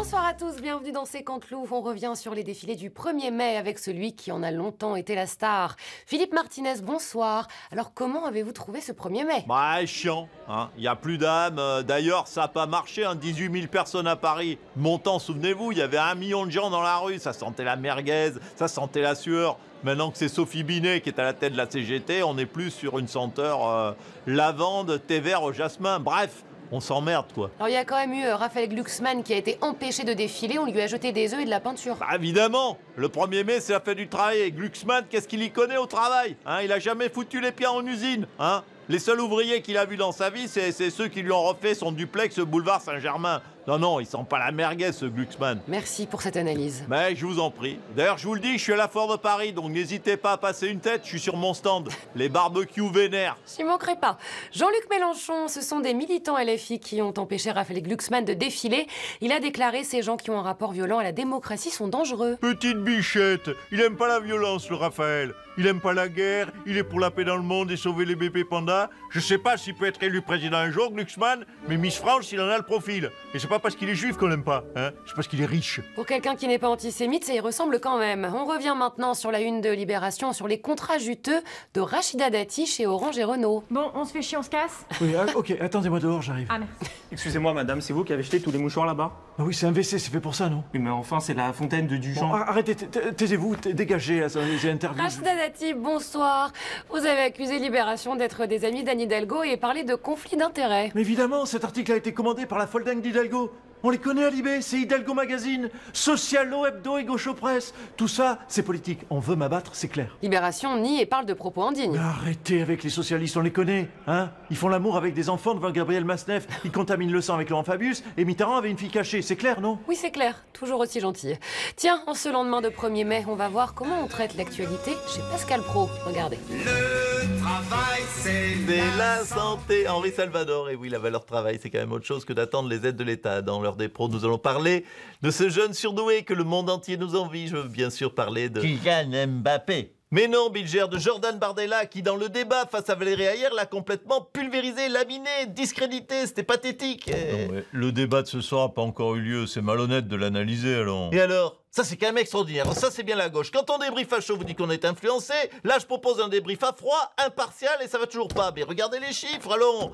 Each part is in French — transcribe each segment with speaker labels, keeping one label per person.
Speaker 1: Bonsoir à tous, bienvenue dans C'est Canteloup. On revient sur les défilés du 1er mai avec celui qui en a longtemps été la star. Philippe Martinez, bonsoir. Alors comment avez-vous trouvé ce 1er mai?
Speaker 2: Bah, chiant, hein. Il n'y a plus d'âme. D'ailleurs, ça n'a pas marché, hein. 18 000 personnes à Paris. Montant, souvenez-vous, il y avait 1 million de gens dans la rue. Ça sentait la merguez, ça sentait la sueur. Maintenant que c'est Sophie Binet qui est à la tête de la CGT, on est plus sur une senteur lavande, thé vert au jasmin. Bref, on s'emmerde, quoi.
Speaker 1: Alors il y a quand même eu Raphaël Glucksmann qui a été empêché de défiler. On lui a jeté des œufs et de la peinture.
Speaker 2: Bah, évidemment, le 1er mai, c'est la fête du travail. Et Glucksmann, qu'est-ce qu'il y connaît au travail, hein? Il a jamais foutu les pieds en usine, hein? Les seuls ouvriers qu'il a vus dans sa vie, c'est ceux qui lui ont refait son duplex boulevard Saint-Germain. Non, il sent pas la merguez, ce Glucksmann.
Speaker 1: Merci pour cette analyse.
Speaker 2: Mais je vous en prie. D'ailleurs, je vous le dis, je suis à la Foire de Paris, donc n'hésitez pas à passer une tête, je suis sur mon stand. Les barbecues vénères.
Speaker 1: J'y manquerai pas. Jean-Luc Mélenchon, ce sont des militants LFI qui ont empêché Raphaël Glucksmann de défiler. Il a déclaré ces gens qui ont un rapport violent à la démocratie sont dangereux.
Speaker 2: Petite bichette, il aime pas la violence, le Raphaël. Il aime pas la guerre, il est pour la paix dans le monde et sauver les bébés pandas. Je sais pas s'il peut être élu président un jour, Glucksmann, mais Miss France, il en a le profil. Et c'est pas parce qu'il est juif qu'on l'aime pas, hein. C'est parce qu'il est riche.
Speaker 1: Pour quelqu'un qui n'est pas antisémite, ça y ressemble quand même. On revient maintenant sur la une de Libération, sur les contrats juteux de Rachida Dati chez Orange et Renault.
Speaker 3: Bon, on se fait chier, on se casse?
Speaker 4: Oui, ok, attendez-moi dehors, j'arrive.
Speaker 3: Ah, merci.
Speaker 5: Excusez-moi, madame, c'est vous qui avez jeté tous les mouchoirs là-bas?
Speaker 4: Ah oui, c'est un WC, c'est fait pour ça, non?
Speaker 5: Oui, mais enfin, c'est la fontaine de Duchamp.
Speaker 4: Bon, arrêtez, taisez-vous, dégagez, là, j'ai interview.
Speaker 1: Rachida Dati, bonsoir. Vous avez accusé Libération d'être des amis d'Anne Hidalgo et parlé de conflit d'intérêts.
Speaker 4: Mais évidemment, cet article a été commandé par la folle dingue d'Hidalgo. On les connaît à Libé, c'est Hidalgo Magazine, Socialo, Hebdo et Gaucho Presse. Tout ça, c'est politique. On veut m'abattre, c'est clair.
Speaker 1: Libération nie et parle de propos indignes.
Speaker 4: Mais arrêtez avec les socialistes, on les connaît, hein? Ils font l'amour avec des enfants devant Gabriel Masneff, ils contaminent le sang avec Laurent Fabius, et Mitterrand avait une fille cachée, c'est clair, non?
Speaker 1: Oui, c'est clair, toujours aussi gentil. Tiens, en ce lendemain de 1er mai, on va voir comment on traite l'actualité chez Pascal Praud. Regardez.
Speaker 2: Le travail, c'est la santé. Henri Salvador, et oui, la valeur travail, c'est quand même autre chose que d'attendre les aides de l'État. Dans l'heure des pros, nous allons parler de ce jeune surdoué que le monde entier nous envie. Je veux bien sûr parler de Kylian Mbappé. Mais non, Bilger, de Jordan Bardella, qui dans le débat face à Valérie Hayer l'a complètement pulvérisé, laminé, discrédité, c'était pathétique. Non, le débat de ce soir n'a pas encore eu lieu, c'est malhonnête de l'analyser alors. Et alors? Ça c'est quand même extraordinaire, ça c'est bien la gauche. Quand on débrief à chaud, vous dit qu'on est influencé, là je propose un débrief à froid, impartial, et ça va toujours pas. Mais regardez les chiffres, allons.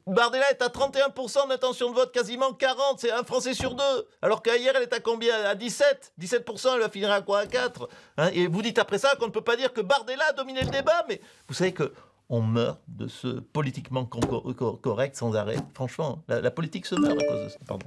Speaker 2: Bardella est à 31% d'intention de vote, quasiment 40%, c'est un Français sur deux. Alors qu'hier elle est à combien? À 17%, elle va finir à quoi? À 4%, hein? Et vous dites après ça qu'on ne peut pas dire que Bardella a dominé le débat, mais vous savez que on meurt de ce politiquement correct sans arrêt. Franchement, la politique se meurt à cause de ça. Pardon.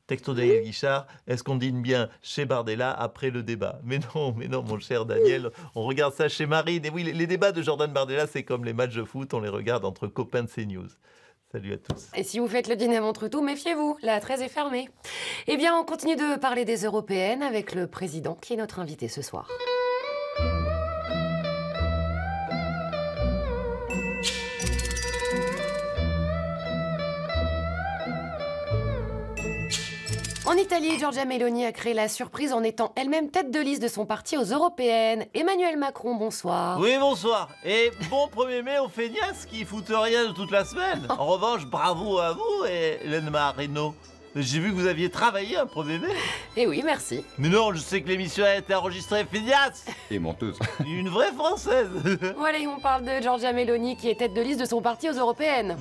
Speaker 2: Texto Daniel Guichard, est-ce qu'on dîne bien chez Bardella après le débat? Mais non, mon cher Daniel, on regarde ça chez Marine. Et oui, les débats de Jordan Bardella, c'est comme les matchs de foot, on les regarde entre copains de CNews. Salut à tous.
Speaker 1: Et si vous faites le dîner entre tout, méfiez-vous, la 13 est fermée. Eh bien, on continue de parler des européennes avec le président qui est notre invité ce soir. En Italie, Giorgia Meloni a créé la surprise en étant elle-même tête de liste de son parti aux européennes. Emmanuel Macron, bonsoir.
Speaker 2: Oui, bonsoir. Et bon 1er mai aux feignasses qui foutent rien de toute la semaine. En revanche, bravo à vous et Hélène Marino. J'ai vu que vous aviez travaillé un 1er mai.
Speaker 1: Eh oui, merci.
Speaker 2: Mais non, je sais que l'émission a été enregistrée feignasse.
Speaker 6: Et menteuse.
Speaker 2: Une vraie Française.
Speaker 1: Voilà, et on parle de Giorgia Meloni qui est tête de liste de son parti aux européennes.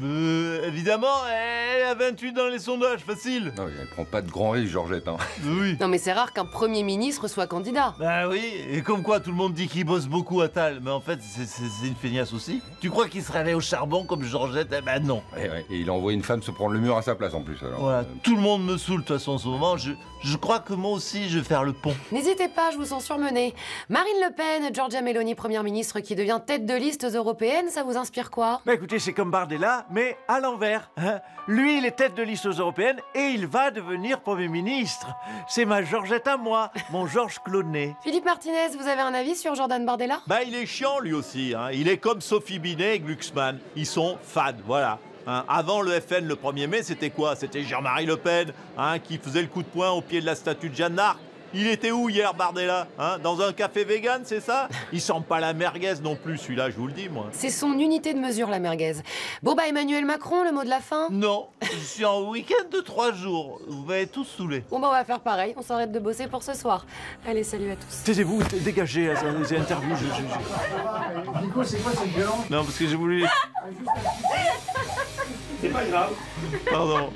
Speaker 2: Évidemment, elle a 28 dans les sondages, facile.
Speaker 6: Non, elle prend pas de grands risques, Georgette. Hein.
Speaker 2: Oui.
Speaker 1: Non mais c'est rare qu'un Premier ministre soit candidat.
Speaker 2: Bah oui, et comme quoi tout le monde dit qu'il bosse beaucoup à Tal, mais en fait c'est une feignasse aussi. Tu crois qu'il serait allé au charbon comme Georgette? Eh ben non.
Speaker 6: Ouais. Et il a envoyé une femme se prendre le mur à sa place en plus. Alors.
Speaker 2: Voilà, tout le monde me saoule de toute façon en ce moment. Je crois que moi aussi je vais faire le pont.
Speaker 1: N'hésitez pas, je vous sens surmené. Marine Le Pen, Giorgia Meloni, première ministre qui devient tête de liste européenne, ça vous inspire quoi?
Speaker 4: Bah écoutez, c'est comme Bardella, mais à l'envers. Hein. Lui, il est tête de liste aux européennes et il va devenir Premier ministre. C'est ma Georgette à moi, mon Georges Clooney.
Speaker 1: Philippe Martinez, vous avez un avis sur Jordan Bardella?
Speaker 2: Bah il est chiant lui aussi, hein. Il est comme Sophie Binet et Glucksmann. Ils sont fans, voilà. Hein, avant le FN, le 1er mai, c'était quoi? C'était Jean-Marie Le Pen, hein, qui faisait le coup de poing au pied de la statue de Jeanne d'Arc. Il était où hier, Bardella, hein? Dans un café vegan, c'est ça? Il sent pas la merguez non plus, celui-là, je vous le dis, moi.
Speaker 1: C'est son unité de mesure, la merguez. Bon bah Emmanuel Macron, le mot de la fin?
Speaker 2: Non, je suis en week-end de 3 jours. Vous m'avez tous saoulé.
Speaker 1: Bon bah on va faire pareil, on s'arrête de bosser pour ce soir. Allez, salut à tous.
Speaker 4: Taisez-vous, dégagez les interviews.
Speaker 3: Nico, c'est quoi cette violence?
Speaker 2: Non, parce que j'ai voulu...
Speaker 5: C'est pas grave.
Speaker 2: Pardon.